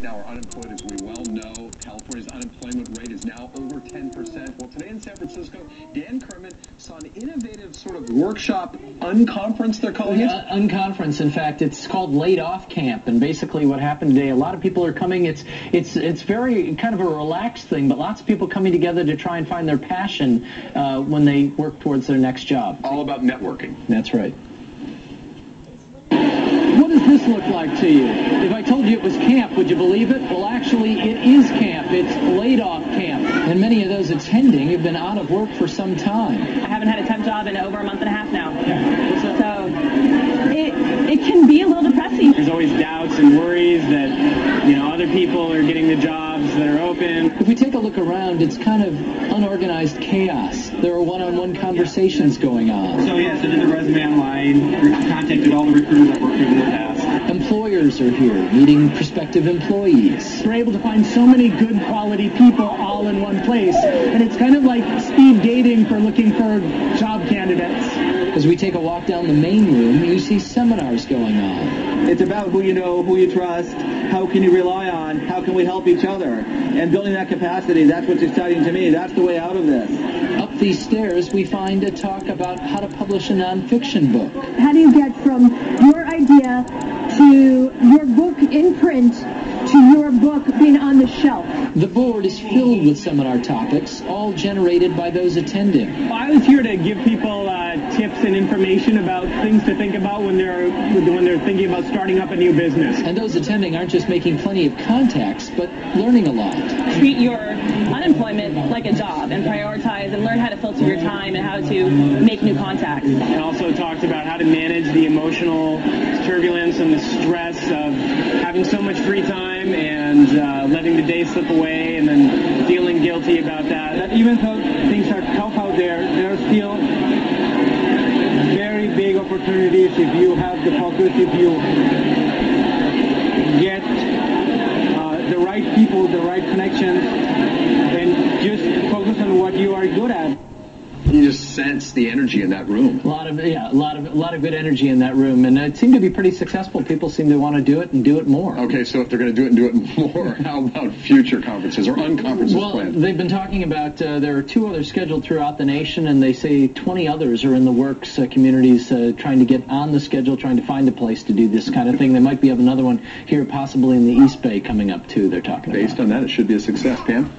now are unemployed, as we well know. California's unemployment rate is now over 10%. Well, today in San Francisco, Dan Kerman saw an innovative sort of workshop unconference, they're calling it? Unconference. In fact, it's called LaidOff Camp. And basically what happened today, a lot of people are coming. It's very kind of a relaxed thing, but lots of people coming together to try and find their passion when they work towards their next job. All about networking. That's right. What does this look like to you? If I told you it was camp, would you believe it? Well, actually, it is camp. It's LaidOff Camp. And many of those attending have been out of work for some time. I haven't had a temp job in over a month and a half now. So it can be a little depressing. There's always doubts and worries that, other people are getting the jobs that are open. If we take a look around, it's kind of unorganized chaos. There are one-on-one conversations going on. So I did the resume online, contacted all the recruiters I've worked with in the past. Employers are here, meeting prospective employees. We're able to find so many good quality people all in one place, and it's kind of like speed dating for looking for job candidates. As we take a walk down the main room, you see seminars going on. It's about who you know, who you trust, how can you rely on, how can we help each other, and building that capacity. That's what's exciting to me. That's the way out of this. Up these stairs, we find a talk about how to publish a nonfiction book. How do you get from your idea to your book in print to your book being on the shelf? The board is filled with seminar topics, all generated by those attending. I was here to give people tips and information about things to think about when they're thinking about starting up a new business. And those attending aren't just making plenty of contacts, but learning a lot. Treat your unemployment like a job and prioritize and learn how to filter your time and how to make new contacts. And also talked about how to manage the emotional turbulence and the stress of having so much free time and letting the day slip away and then feeling guilty about that. Even though things are tough out there, there are still very big opportunities if you have the focus, if you get the right people, the right connections, and just focus on what you are good at. You just sense the energy in that room. A lot of good energy in that room, and it seemed to be pretty successful. People seem to want to do it and do it more. Okay, so if they're going to do it and do it more, how about future conferences or unconferences planned? They've been talking about, there are 2 others scheduled throughout the nation, and they say 20 others are in the works, communities trying to get on the schedule, trying to find a place to do this kind of thing. They might be have another one here, possibly in the East Bay coming up, too, they're talking about. Based on that, it should be a success. Pam?